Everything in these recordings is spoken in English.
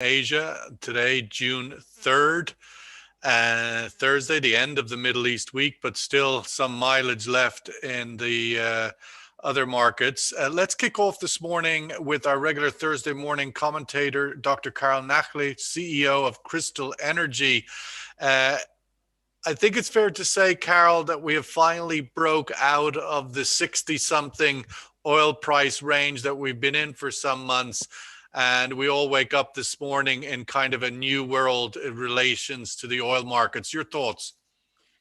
Asia today, June 3rd, Thursday, the end of the Middle East week, but still some mileage left in the other markets. Let's kick off this morning with our regular Thursday morning commentator, Dr. Carl Nachli, CEO of Crystal Energy. I think it's fair to say, Carl, that we have finally broke out of the 60-something oil price range that we've been in for some months. And we all wake up this morning in kind of a new world in relations to the oil markets. Your thoughts?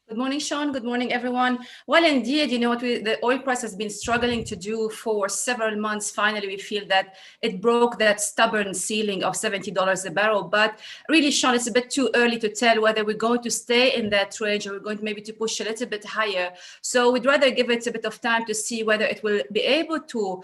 Good morning, Sean. Good morning, everyone. Well, indeed, you know what the oil price has been struggling to do for several months. Finally, we feel that it broke that stubborn ceiling of $70 a barrel. But really, Sean, it's a bit too early to tell whether we're going to stay in that range or we're going to maybe to push a little bit higher. So we'd rather give it a bit of time to see whether it will be able to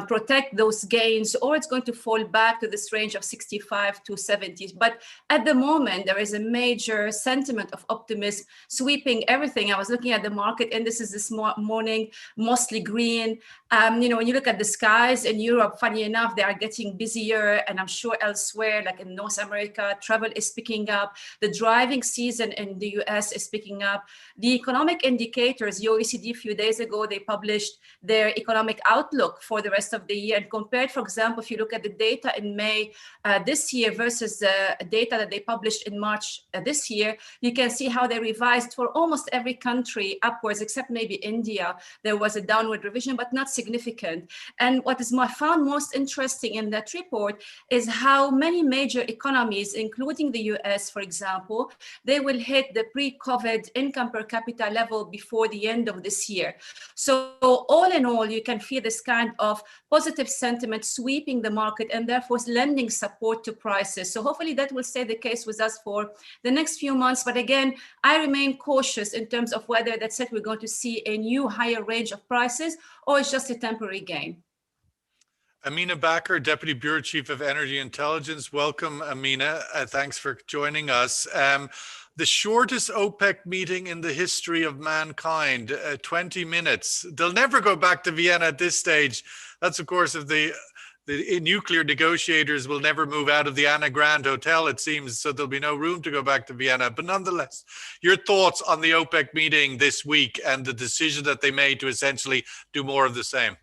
protect those gains or it's going to fall back to this range of 65 to 70. But at the moment, there is a major sentiment of optimism sweeping everything. I was looking at the market indices this morning, mostly green. When you look at the skies in Europe, funny enough, they are getting busier, and I'm sure elsewhere, like in North America, travel is picking up. The driving season in the US is picking up. The economic indicators, the OECD a few days ago, they published their economic outlook for the rest of the year. And compared, for example, if you look at the data in May this year versus the data that they published in March this year, you can see how they revised for almost every country upwards, except maybe India. There was a downward revision, but not significant. And what is found most interesting in that report is how many major economies, including the US, for example, they will hit the pre-COVID income per capita level before the end of this year. So all in all, you can feel this kind of positive sentiment sweeping the market and therefore lending support to prices. So hopefully that will stay the case with us for the next few months. But again, I remain cautious in terms of whether that's it, we're going to see a new higher range of prices or it's just a temporary gain. Amina Bakr, Deputy Bureau Chief of Energy Intelligence. Welcome, Amina. Thanks for joining us. The shortest OPEC meeting in the history of mankind, 20 minutes. They'll never go back to Vienna at this stage. That's, of course, if the nuclear negotiators will never move out of the Anna Grand Hotel, it seems, so there'll be no room to go back to Vienna. But nonetheless, your thoughts on the OPEC meeting this week and the decision that they made to essentially do more of the same?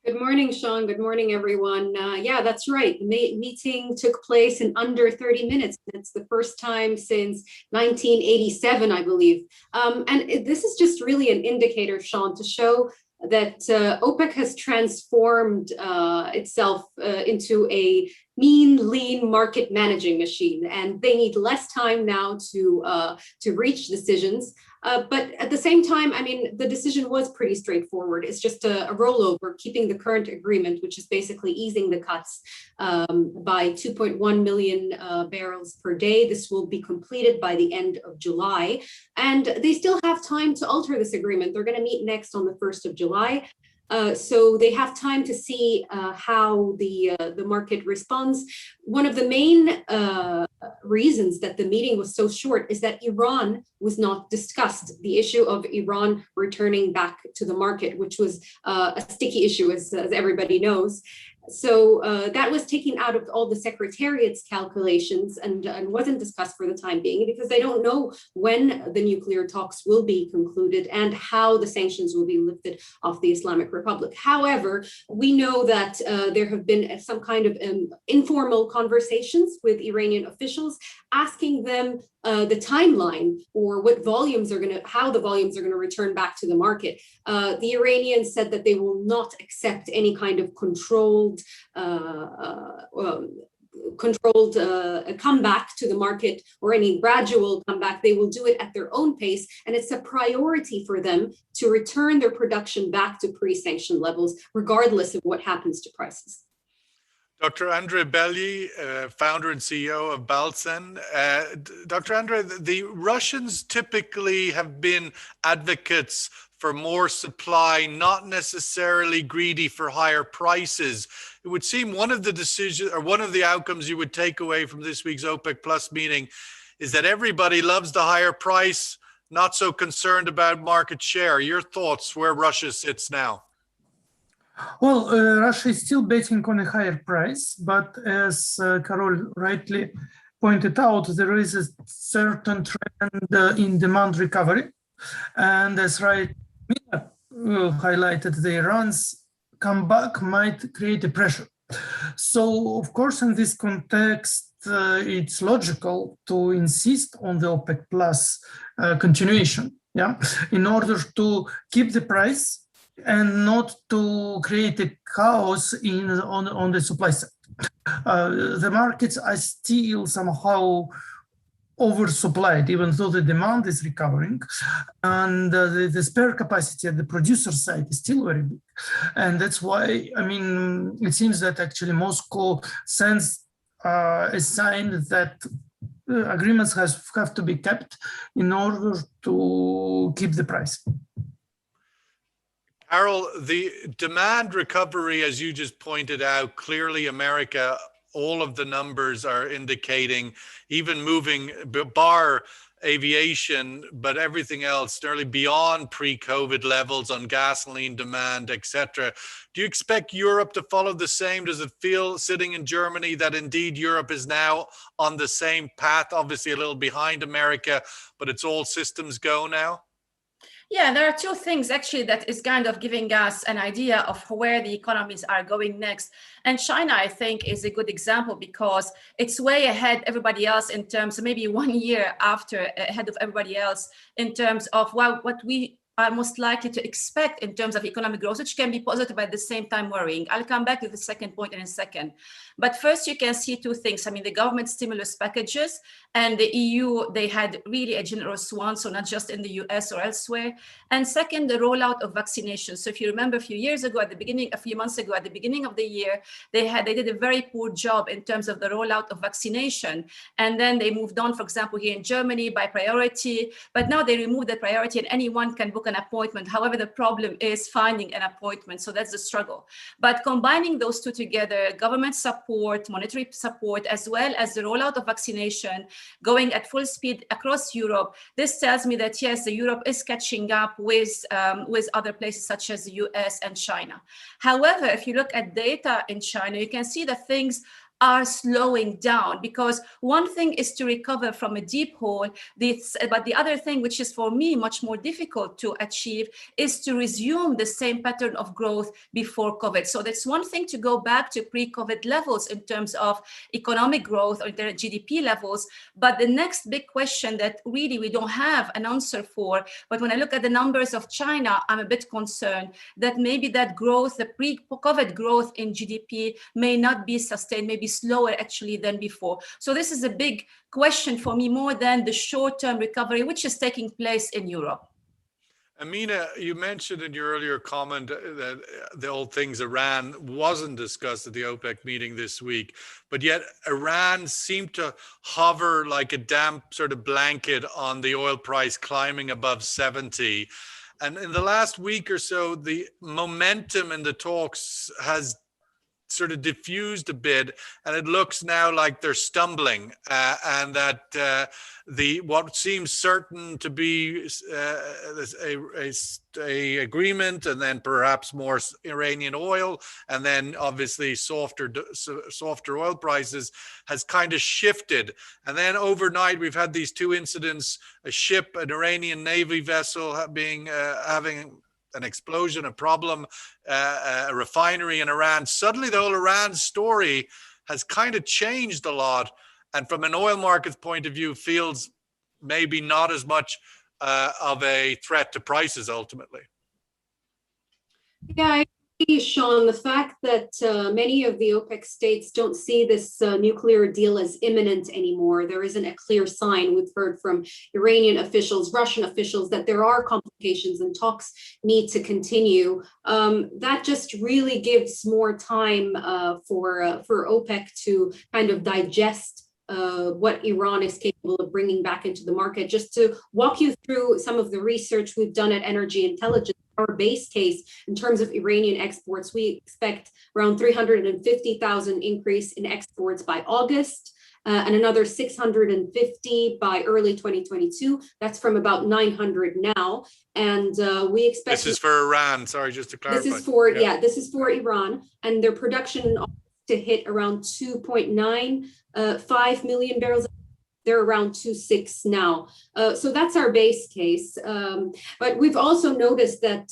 Good morning, Sean. Good morning, everyone. Yeah, that's right. The meeting took place in under 30 minutes. It's the first time since 1987, I believe. And this is just really an indicator, Sean, to show that OPEC has transformed itself into a mean, lean market managing machine, and they need less time now to reach decisions. But at the same time, I mean, the decision was pretty straightforward. It's just a rollover, keeping the current agreement, which is basically easing the cuts by 2.1 million barrels per day. This will be completed by the end of July. And they still have time to alter this agreement. They're going to meet next on the 1st of July. So they have time to see how the market responds. One of the main reasons that the meeting was so short is that Iran was not discussed. The issue of Iran returning back to the market, which was a sticky issue, as everybody knows. So that was taken out of all the Secretariat's calculations and wasn't discussed for the time being because they don't know when the nuclear talks will be concluded and how the sanctions will be lifted off the Islamic Republic. However, we know that there have been some kind of informal conversations with Iranian officials asking them the timeline or what volumes are how the volumes are going to return back to the market. The Iranians said that they will not accept any kind of controlled comeback to the market or any gradual comeback. They will do it at their own pace, and it's a priority for them to return their production back to pre-sanction levels, regardless of what happens to prices. Dr. Andrei Belyi, founder and CEO of Balsen. Dr. Andrei, the Russians typically have been advocates for more supply, not necessarily greedy for higher prices. It would seem one of the decisions or one of the outcomes you would take away from this week's OPEC Plus meeting is that everybody loves the higher price, not so concerned about market share. Your thoughts where Russia sits now? Well, Russia is still betting on a higher price, but as Carol rightly pointed out, there is a certain trend in demand recovery. And as Mina highlighted, the Iran's comeback might create a pressure. So, of course, in this context, it's logical to insist on the OPEC Plus continuation, yeah, in order to keep the price and not to create a chaos on the supply side. The markets are still somehow oversupplied, even though the demand is recovering, and the spare capacity at the producer side is still very big. And that's why, I mean, it seems that actually Moscow sends a sign that agreements have to be kept in order to keep the price. Carol, the demand recovery, as you just pointed out, clearly America, all of the numbers are indicating, even moving bar aviation, but everything else nearly beyond pre-COVID levels on gasoline demand, etc. Do you expect Europe to follow the same? Does it feel, sitting in Germany, that indeed Europe is now on the same path, obviously a little behind America, but it's all systems go now? Yeah, there are two things actually that is kind of giving us an idea of where the economies are going next. And China, I think, is a good example because it's way ahead everybody else in terms of maybe 1 year ahead of everybody else in terms of what we are most likely to expect in terms of economic growth, which can be positive but at the same time worrying. I'll come back to the second point in a second. But first, you can see two things. I mean, the government stimulus packages and the EU, they had really a generous one, so not just in the US or elsewhere. And second, the rollout of vaccinations. So if you remember a few months ago at the beginning of the year, they did a very poor job in terms of the rollout of vaccination. And then they moved on, for example, here in Germany by priority, but now they removed that priority and anyone can book an appointment. However, the problem is finding an appointment. So that's the struggle. But combining those two together, government support, monetary support, as well as the rollout of vaccination going at full speed across Europe, this tells me that yes, Europe is catching up with other places such as the US and China. However, if you look at data in China, you can see that things are slowing down because one thing is to recover from a deep hole, but the other thing, which is for me much more difficult to achieve, is to resume the same pattern of growth before COVID. So that's one thing to go back to pre-COVID levels in terms of economic growth or GDP levels, but the next big question that really we don't have an answer for, but when I look at the numbers of China, I'm a bit concerned that maybe that growth, the pre-COVID growth in GDP may not be sustained, maybe slower actually than before. So this is a big question for me, more than the short-term recovery, which is taking place in Europe. Amina, you mentioned in your earlier comment that the old things, Iran wasn't discussed at the OPEC meeting this week, but yet Iran seemed to hover like a damp sort of blanket on the oil price climbing above 70. And in the last week or so, the momentum in the talks has sort of diffused a bit, and it looks now like they're stumbling, and that what seems certain to be a agreement, and then perhaps more Iranian oil, and then obviously softer oil prices, has kind of shifted. And then overnight, we've had these two incidents: a ship, an Iranian Navy vessel, having an explosion, a problem, a refinery in Iran. Suddenly the whole Iran story has kind of changed a lot. And from an oil market's point of view, feels maybe not as much of a threat to prices ultimately. Yeah, I agree, Sean. The fact that many of the OPEC states don't see this nuclear deal as imminent anymore. There isn't a clear sign. We've heard from Iranian officials, Russian officials, that there are complications and talks need to continue. That just really gives more time for OPEC to kind of digest what Iran is capable of bringing back into the market. Just to walk you through some of the research we've done at Energy Intelligence, our base case in terms of Iranian exports, we expect around 350,000 increase in exports by August, and another 650 by early 2022. That's from about 900 now. And we expect— This is for Iran, sorry, just to clarify. This is for, yeah, this is for Iran, and their production to hit around 2.95 million barrels. They're around 2.6 now. So that's our base case. But we've also noticed that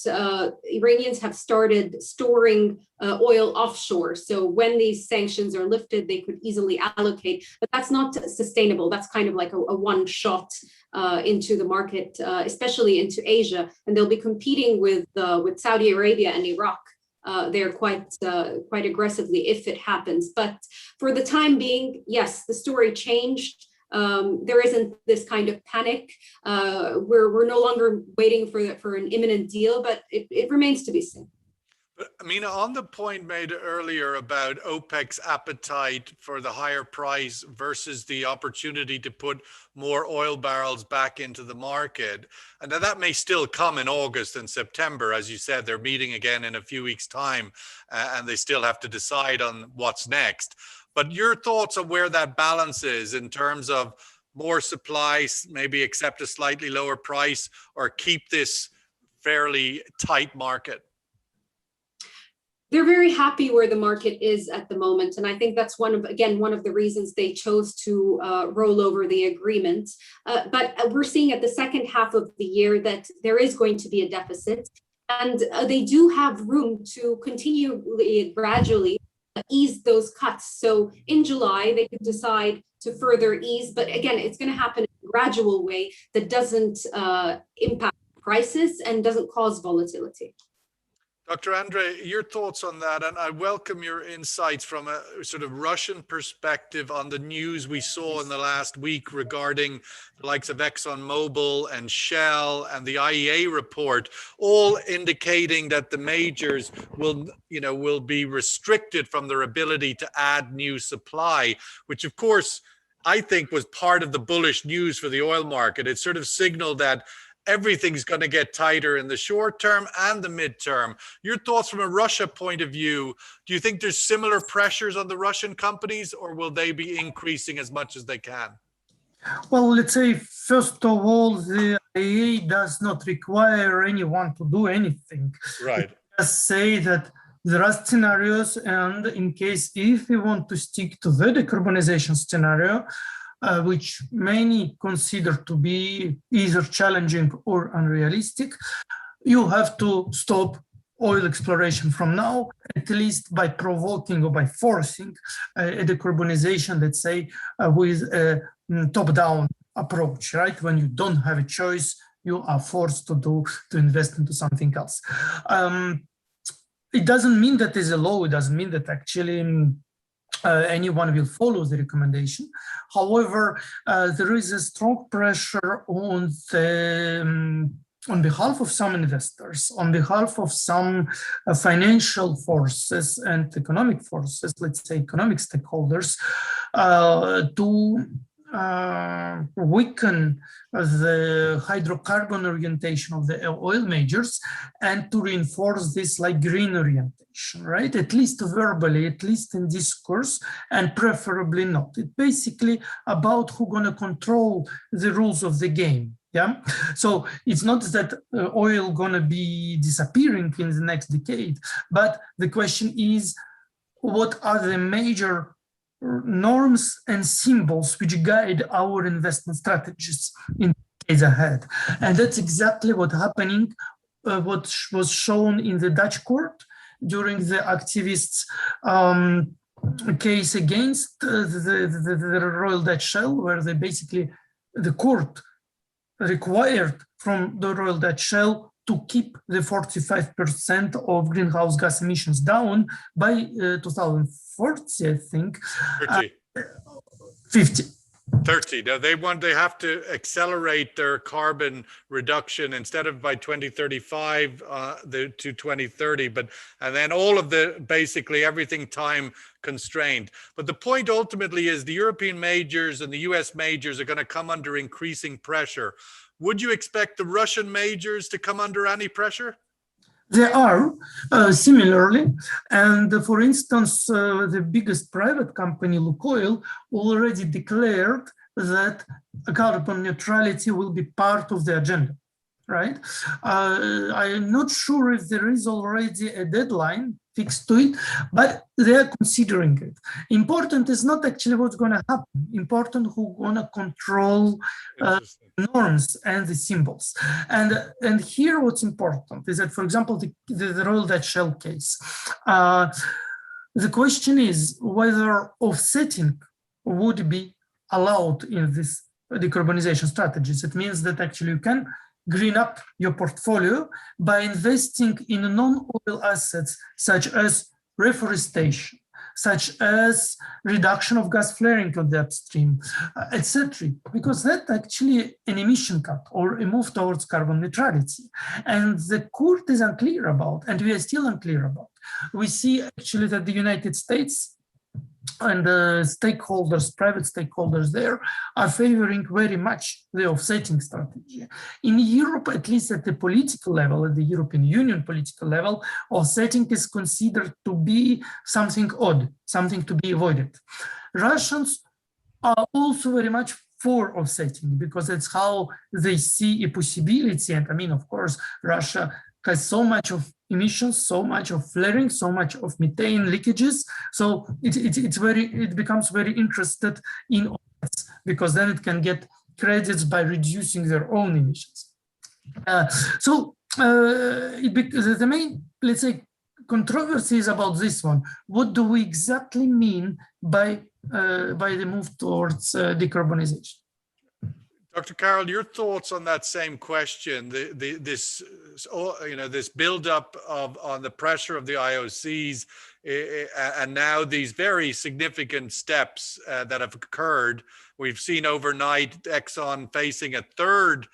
Iranians have started storing oil offshore. So when these sanctions are lifted, they could easily allocate, but that's not sustainable. That's kind of like a one shot into the market, especially into Asia. And they'll be competing with Saudi Arabia and Iraq. They're quite aggressively if it happens. But for the time being, yes, the story changed. There isn't this kind of panic. We're no longer waiting for an imminent deal, but it remains to be seen. Amina, on the point made earlier about OPEC's appetite for the higher price versus the opportunity to put more oil barrels back into the market, and that may still come in August and September. As you said, they're meeting again in a few weeks' time, and they still have to decide on what's next. But your thoughts on where that balance is in terms of more supplies, maybe accept a slightly lower price, or keep this fairly tight market? They're very happy where the market is at the moment. And I think that's one of the reasons they chose to roll over the agreement. But we're seeing at the second half of the year that there is going to be a deficit. And they do have room to continue gradually ease those cuts. So in July, they could decide to further ease. But again, it's going to happen in a gradual way that doesn't impact prices and doesn't cause volatility. Dr. Andre, your thoughts on that, and I welcome your insights from a sort of Russian perspective on the news we saw in the last week regarding the likes of ExxonMobil and Shell and the IEA report, all indicating that the majors will be restricted from their ability to add new supply, which of course I think was part of the bullish news for the oil market. It sort of signaled that everything's going to get tighter in the short term and the midterm. Your thoughts from a Russia point of view, do you think there's similar pressures on the Russian companies, or will they be increasing as much as they can? Well, let's say, first of all, the IEA does not require anyone to do anything. Right. It just say that there are scenarios, and in case if we want to stick to the decarbonization scenario, which many consider to be either challenging or unrealistic, you have to stop oil exploration from now, at least by provoking or by forcing a decarbonization, let's say, with a top-down approach, right? When you don't have a choice, you are forced to invest into something else. It doesn't mean that there's a law. It doesn't mean that actually anyone will follow the recommendation. However, there is a strong pressure on behalf of some investors, on behalf of some financial forces and economic forces, let's say economic stakeholders, to weaken the hydrocarbon orientation of the oil majors and to reinforce this like green orientation, right? At least verbally, at least in discourse, and preferably not. It's basically about who's going to control the rules of the game. Yeah, so it's not that oil gonna be disappearing in the next decade, but the question is, what are the major norms and symbols which guide our investment strategies in decades ahead? And that's exactly what happening, what was shown in the Dutch court during the activists' case against the Royal Dutch Shell, where they basically, the court required from the Royal Dutch Shell to keep the 45% of greenhouse gas emissions down by 2040, I think. 30. 50. 30. Now they have to accelerate their carbon reduction instead of by 2035 to 2030, and then all of the basically everything time constrained. But the point ultimately is the European majors and the US majors are going to come under increasing pressure. Would you expect the Russian majors to come under any pressure? There are similarly, and for instance, the biggest private company, Lukoil, already declared that carbon neutrality will be part of the agenda, right? I'm not sure if there is already a deadline fixed to it, but they are considering it. Important is not actually what's going to happen. Important who's going to control norms and the symbols. And here what's important is that, for example, the Royal Dutch Shell case, the question is whether offsetting would be allowed in this decarbonization strategies. It means that actually you can green up your portfolio by investing in non-oil assets such as reforestation, such as reduction of gas flaring on the upstream, etc. Because that's actually an emission cut or a move towards carbon neutrality. And the court is unclear about, and we are still unclear about. We see actually that the United States and the stakeholders, private stakeholders there, are favoring very much the offsetting strategy. In Europe, at least at the political level, at the European Union political level, offsetting is considered to be something odd, something to be avoided. Russians are also very much for offsetting because that's how they see a possibility. And I mean, of course, Russia has so much of emissions, so much of flaring, so much of methane leakages. So it becomes very interested in offsets because then it can get credits by reducing their own emissions. The main, let's say, controversy is about this one. What do we exactly mean by the move towards decarbonization? Dr. Carroll, your thoughts on that same question? This buildup on the pressure of the IOCs, and now these very significant steps that have occurred. We've seen overnight Exxon facing a third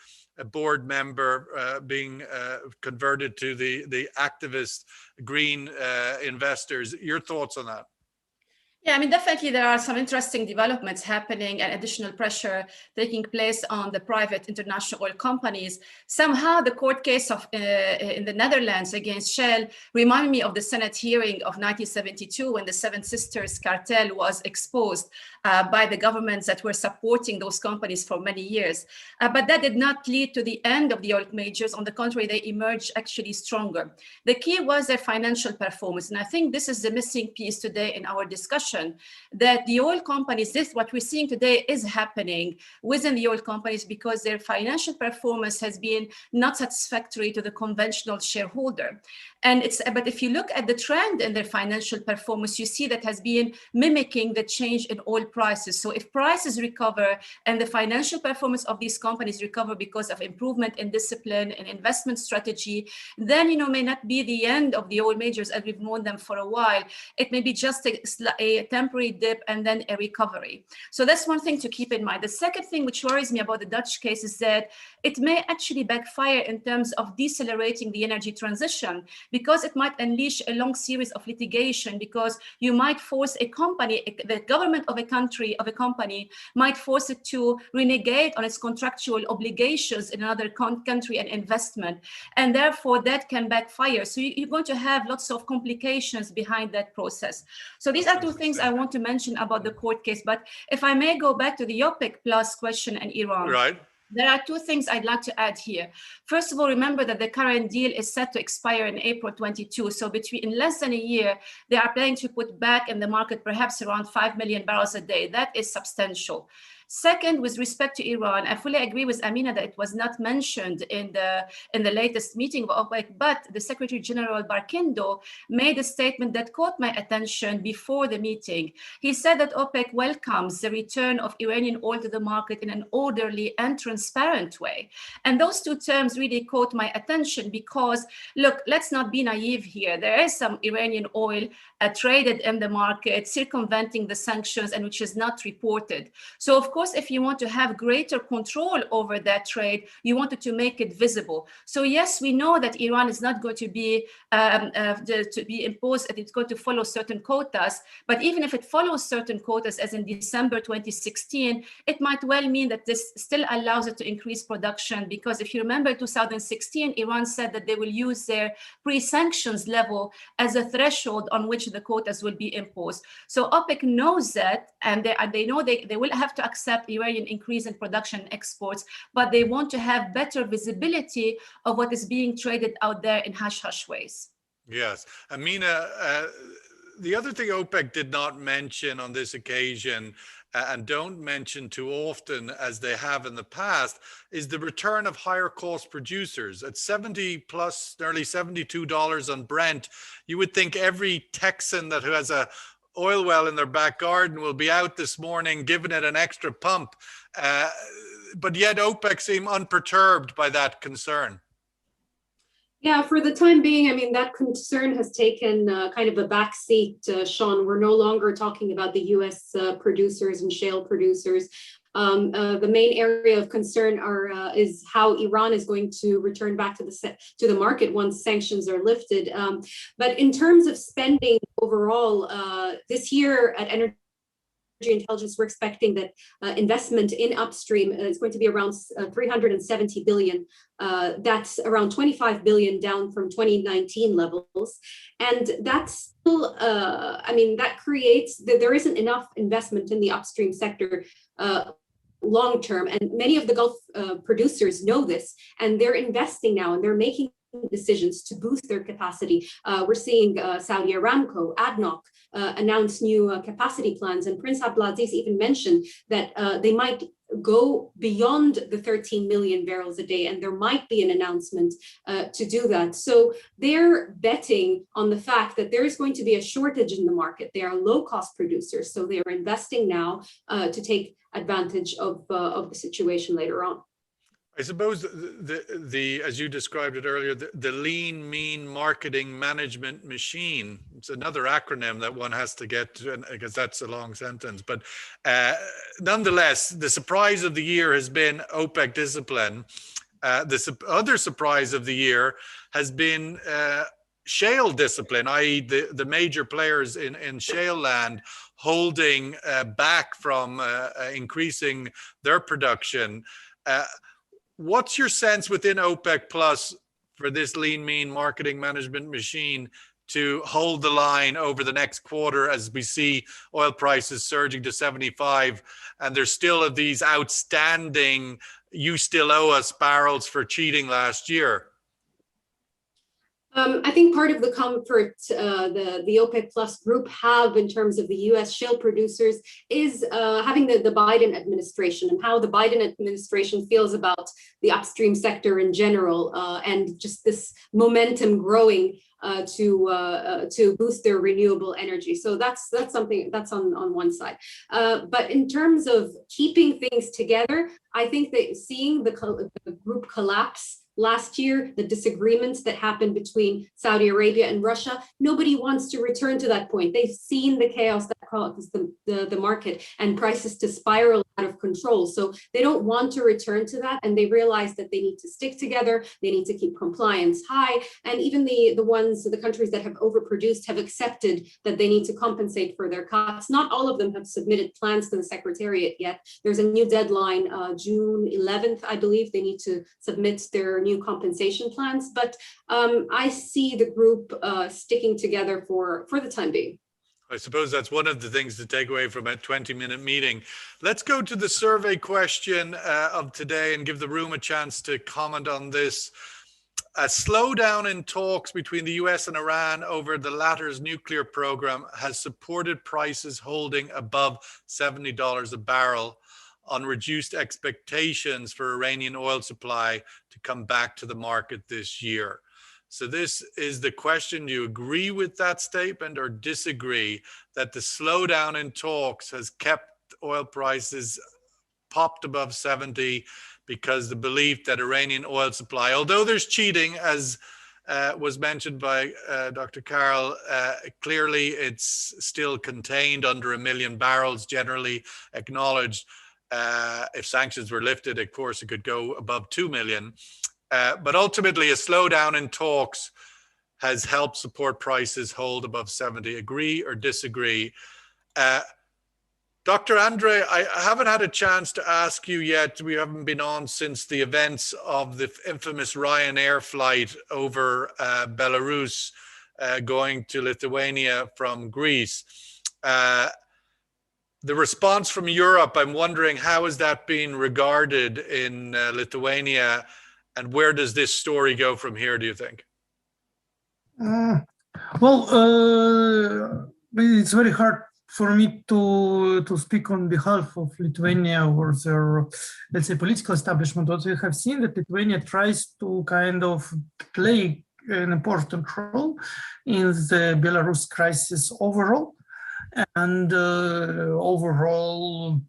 board member being converted to the activist green investors. Your thoughts on that? Yeah, I mean, definitely there are some interesting developments happening and additional pressure taking place on the private international oil companies. Somehow the court case in the Netherlands against Shell reminded me of the Senate hearing of 1972 when the Seven Sisters cartel was exposed by the governments that were supporting those companies for many years. But that did not lead to the end of the oil majors. On the contrary, they emerged actually stronger. The key was their financial performance. And I think this is the missing piece today in our discussion, that the oil companies, what we're seeing today is happening within the oil companies because their financial performance has been not satisfactory to the conventional shareholder. But if you look at the trend in their financial performance, you see that has been mimicking the change in oil prices. So if prices recover and the financial performance of these companies recover because of improvement in discipline and investment strategy, then may not be the end of the oil majors as we've known them for a while. It may be just a temporary dip and then a recovery. So that's one thing to keep in mind. The second thing which worries me about the Dutch case is that it may actually backfire in terms of decelerating the energy transition, because it might unleash a long series of litigation, because you might force a company, the government of a company might force it to renegade on its contractual obligations in another country and investment. And therefore that can backfire. So you're going to have lots of complications behind that process. So these are two things I want to mention about the court case. But if I may go back to the OPEC Plus question and Iran. Right. There are two things I'd like to add here. First of all, remember that the current deal is set to expire in April 22. So in less than a year, they are planning to put back in the market perhaps around 5 million barrels a day. That is substantial. Second, with respect to Iran, I fully agree with Amina that it was not mentioned in the latest meeting of OPEC, but the Secretary General Barkindo made a statement that caught my attention before the meeting. He said that OPEC welcomes the return of Iranian oil to the market in an orderly and transparent way. And those two terms really caught my attention because, look, let's not be naive here. There is some Iranian oil traded in the market, circumventing the sanctions and which is not reported. So of course, course, if you want to have greater control over that trade, you wanted to make it visible. So yes, we know that Iran is not going to be imposed, and it's going to follow certain quotas. But even if it follows certain quotas, as in December 2016, it might well mean that this still allows it to increase production. Because if you remember 2016, Iran said that they will use their pre-sanctions level as a threshold on which the quotas will be imposed. So OPEC knows that, and they know they will have to accept Iranian increase in production and exports, but they want to have better visibility of what is being traded out there in hush-hush ways. Yes. Amina, the other thing OPEC did not mention on this occasion, and don't mention too often as they have in the past, is the return of higher cost producers at 70 plus, nearly $72 on Brent. You would think every Texan that who has a oil well in their back garden will be out this morning giving it an extra pump. But yet OPEC seem unperturbed by that concern. Yeah, for the time being, I mean, that concern has taken kind of a back seat, Sean. We're no longer talking about the US producers and shale producers. The main area of concern is how Iran is going to return back to the market once sanctions are lifted. But in terms of spending overall, this year at Energy Intelligence, we're expecting that investment in upstream is going to be around 370 billion. That's around 25 billion down from 2019 levels. And that's still, I mean, that creates that there isn't enough investment in the upstream sector long term. And many of the Gulf producers know this, and they're investing now, and they're making decisions to boost their capacity. We're seeing Saudi Aramco, ADNOC announce new capacity plans, and Prince Abdulaziz even mentioned that they might go beyond the 13 million barrels a day, and there might be an announcement to do that. So they're betting on the fact that there is going to be a shortage in the market. They are low-cost producers, so they are investing now to take advantage of the situation later on. I suppose the as you described it earlier, the lean, mean marketing management machine. It's another acronym that one has to get to, because that's a long sentence. But nonetheless, the surprise of the year has been OPEC discipline. The other surprise of the year has been shale discipline, i.e. the major players in shale land holding back from increasing their production. What's your sense within OPEC Plus for this lean, mean marketing management machine to hold the line over the next quarter as we see oil prices surging to 75, and there's still of these outstanding, you still owe us barrels for cheating last year? I think part of the comfort the OPEC Plus group have in terms of the US shale producers is having the Biden administration, and how the Biden administration feels about the upstream sector in general, and just this momentum growing to boost their renewable energy. So that's something that's on one side. But in terms of keeping things together, I think that seeing the group collapse last year, the disagreements that happened between Saudi Arabia and Russia, nobody wants to return to that point. They've seen the chaos that caused the market and prices to spiral out of control. So they don't want to return to that, and they realize that they need to stick together. They need to keep compliance high, and even the countries that have overproduced have accepted that they need to compensate for their cuts. Not all of them have submitted plans to the Secretariat yet. There's a new deadline, June 11th, I believe. They need to submit their new compensation plans, but I see the group sticking together for the time being. I suppose that's one of the things to take away from a 20-minute meeting. Let's go to the survey question of today and give the room a chance to comment on this. A slowdown in talks between the US and Iran over the latter's nuclear program has supported prices holding above $70 a barrel on reduced expectations for Iranian oil supply to come back to the market this year. So this is the question. Do you agree with that statement or disagree that the slowdown in talks has kept oil prices popped above 70 because the belief that Iranian oil supply, although there's cheating, as was mentioned by Dr. Carol, clearly it's still contained under 1 million barrels, generally acknowledged. If sanctions were lifted, of course, it could go above 2 million. But ultimately, a slowdown in talks has helped support prices hold above 70. Agree or disagree? Dr. Andre, I haven't had a chance to ask you yet. We haven't been on since the events of the infamous Ryanair flight over Belarus going to Lithuania from Greece. The response from Europe, I'm wondering, how is that being regarded in Lithuania, and where does this story go from here, do you think? It's very hard for me to speak on behalf of Lithuania or their, let's say, political establishment. What we have seen that Lithuania tries to kind of play an important role in the Belarus crisis overall, and overall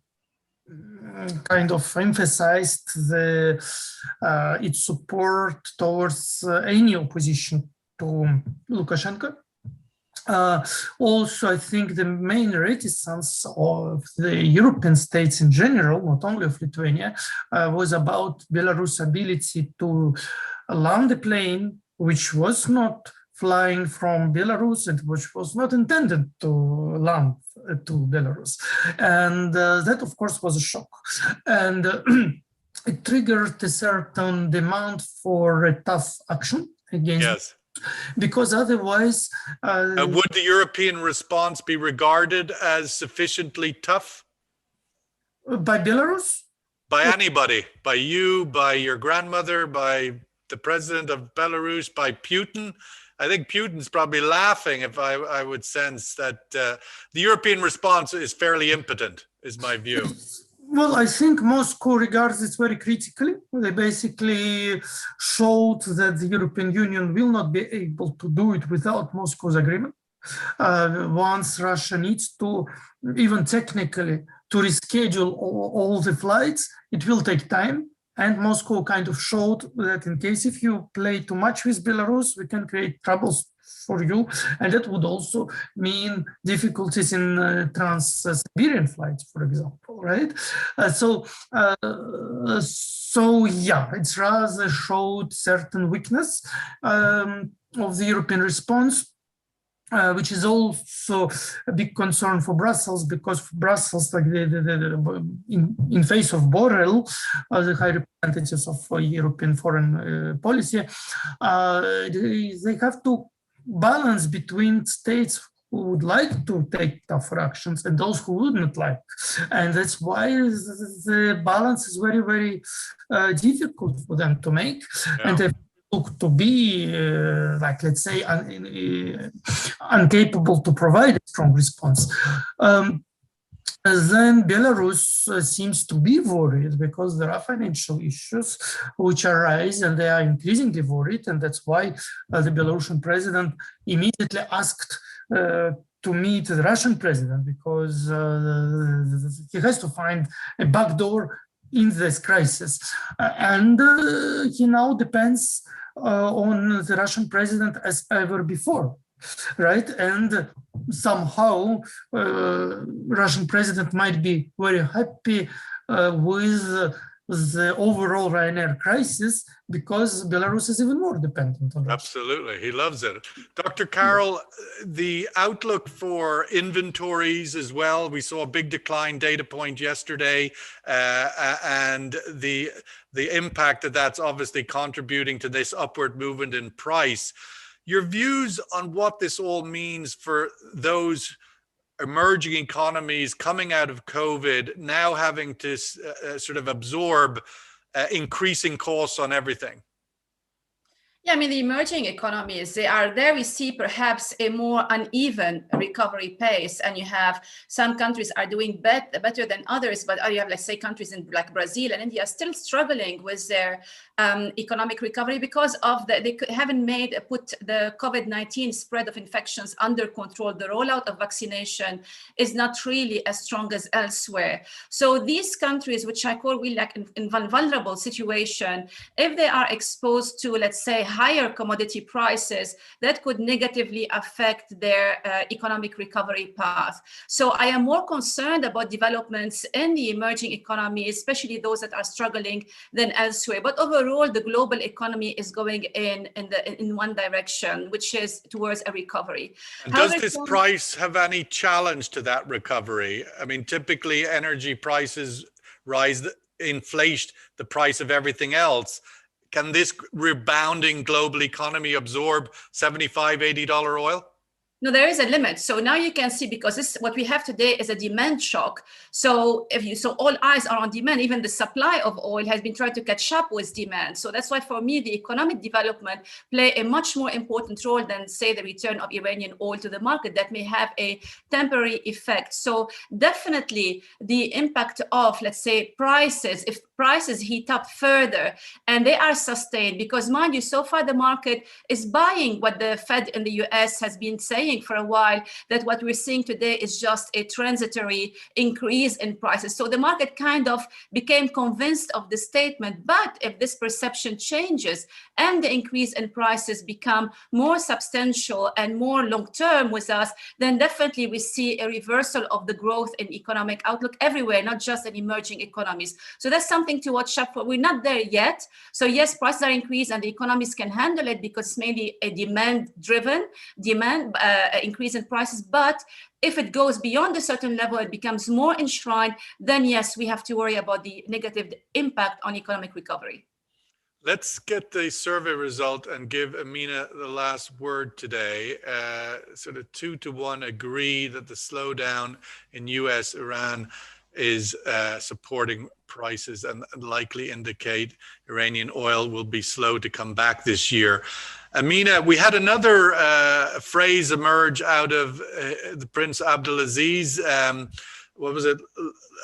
kind of emphasized its support towards any opposition to Lukashenko. Also, I think the main reticence of the European states in general, not only of Lithuania, was about Belarus' ability to land a plane which was not flying from Belarus and which was not intended to land to Belarus. And that, of course, was a shock. And it triggered a certain demand for a tough action against. Yes. Because otherwise... would the European response be regarded as sufficiently tough? By Belarus? By anybody, by you, by your grandmother, by the president of Belarus, by Putin? I think Putin's probably laughing if I would sense that the European response is fairly impotent, is my view. Well, I think Moscow regards it very critically. They basically showed that the European Union will not be able to do it without Moscow's agreement. Once Russia needs to, even technically, to reschedule all the flights, it will take time. And Moscow kind of showed that in case if you play too much with Belarus, we can create troubles for you. And that would also mean difficulties in trans-Siberian flights, for example, right? So yeah, it's rather showed certain weakness of the European response, which is also a big concern for Brussels, because for Brussels, like in face of Borrell, the high representatives of European foreign policy, they have to balance between states who would like to take tougher actions and those who would not like. And that's why the balance is very, very difficult for them to make. Yeah. And they look to be, like, let's say, incapable to provide a strong response. Then Belarus seems to be worried because there are financial issues which arise, and they are increasingly worried. And that's why the Belarusian president immediately asked to meet the Russian president, because he has to find a backdoor in this crisis. And he now depends on the Russian president as ever before. Right, and somehow Russian president might be very happy with the overall Ryanair crisis, because Belarus is even more dependent on Russia. Absolutely, he loves it. Dr. Carroll, the outlook for inventories as well. We saw a big decline data point yesterday, and the impact that's obviously contributing to this upward movement in price. Your views on what this all means for those emerging economies coming out of COVID, now having to sort of absorb increasing costs on everything? Yeah, I mean, the emerging economies, they are there. We see perhaps a more uneven recovery pace, and you have some countries are doing better than others, but you have, let's say, countries in like Brazil and India still struggling with their economic recovery because of they haven't put the COVID-19 spread of infections under control. The rollout of vaccination is not really as strong as elsewhere. So these countries, which I call really like in vulnerable situation, if they are exposed to, let's say, higher commodity prices that could negatively affect their economic recovery path. So I am more concerned about developments in the emerging economies, especially those that are struggling, than elsewhere. But overall, the global economy is going in one direction, which is towards a recovery. And does this price have any challenge to that recovery? I mean, typically energy prices rise, inflate the price of everything else. Can this rebounding global economy absorb $75, $80 oil? No, there is a limit. So now you can see, because this what we have today is a demand shock. So all eyes are on demand. Even the supply of oil has been trying to catch up with demand. So that's why, for me, the economic development play a much more important role than, say, the return of Iranian oil to the market that may have a temporary effect. So definitely the impact of, let's say, prices, if prices heat up further and they are sustained, because mind you, so far the market is buying what the Fed in the US has been saying for a while, that what we're seeing today is just a transitory increase in prices. So the market kind of became convinced of the statement. But if this perception changes and the increase in prices become more substantial and more long-term with us, then definitely we see a reversal of the growth in economic outlook everywhere, not just in emerging economies. So that's something to watch out for. We're not there yet. So yes, prices are increased and the economies can handle it because it's mainly a demand-driven increase in prices. But if it goes beyond a certain level, it becomes more enshrined, then yes, we have to worry about the negative impact on economic recovery. Let's get the survey result and give Amina the last word today. Sort of 2-1 agree that the slowdown in US, Iran is supporting prices and likely indicate Iranian oil will be slow to come back this year. Amina, we had another phrase emerge out of the Prince Abdulaziz. What was it?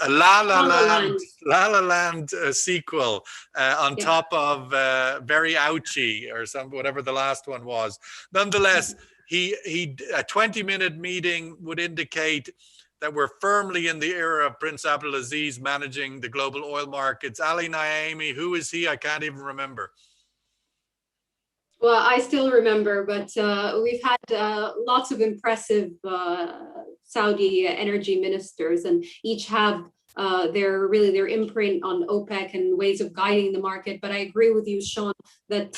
A La La Land sequel on top of Very Ouchie or whatever the last one was. Nonetheless, a 20-minute meeting would indicate that we're firmly in the era of Prince Abdulaziz managing the global oil markets. Ali Naimi, who is he? I can't even remember. Well, I still remember, but we've had lots of impressive Saudi energy ministers, and each have their imprint on OPEC and ways of guiding the market. But I agree with you, Sean, that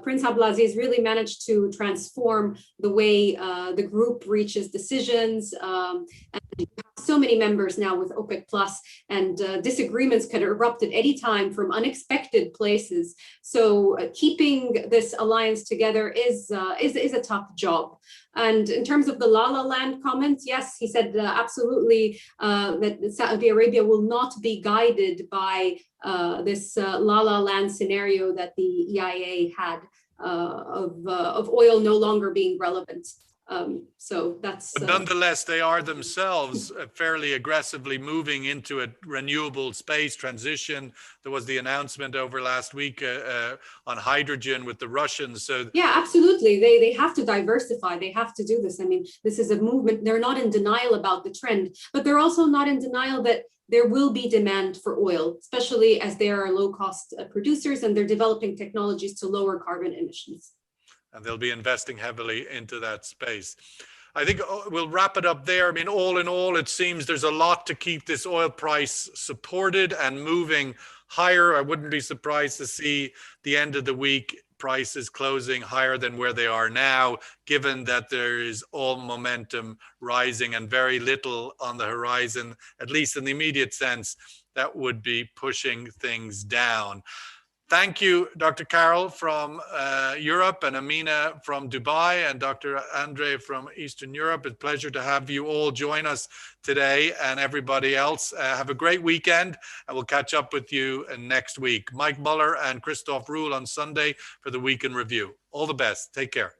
Prince Abdulaziz really managed to transform the way the group reaches decisions. And you have so many members now with OPEC Plus, and disagreements can erupt at any time from unexpected places. So keeping this alliance together is a tough job. And in terms of the La La Land comments, yes, he said absolutely that Saudi Arabia will not be guided by this La La Land scenario that the EIA had of oil no longer being relevant. So that's. But nonetheless, they are themselves fairly aggressively moving into a renewable space transition. There was the announcement over last week on hydrogen with the Russians. So yeah, absolutely. They have to diversify. They have to do this. I mean, this is a movement. They're not in denial about the trend, but they're also not in denial that there will be demand for oil, especially as they are low-cost producers and they're developing technologies to lower carbon emissions. And they'll be investing heavily into that space. I think we'll wrap it up there. I mean, all in all, it seems there's a lot to keep this oil price supported and moving higher. I wouldn't be surprised to see the end of the week prices closing higher than where they are now, given that there is all momentum rising and very little on the horizon, at least in the immediate sense, that would be pushing things down. Thank you, Dr. Carol from Europe, and Amina from Dubai, and Dr. Andre from Eastern Europe. It's a pleasure to have you all join us today, and everybody else. Have a great weekend, and we'll catch up with you next week. Mike Muller and Christoph Ruhl on Sunday for the Week in Review. All the best. Take care.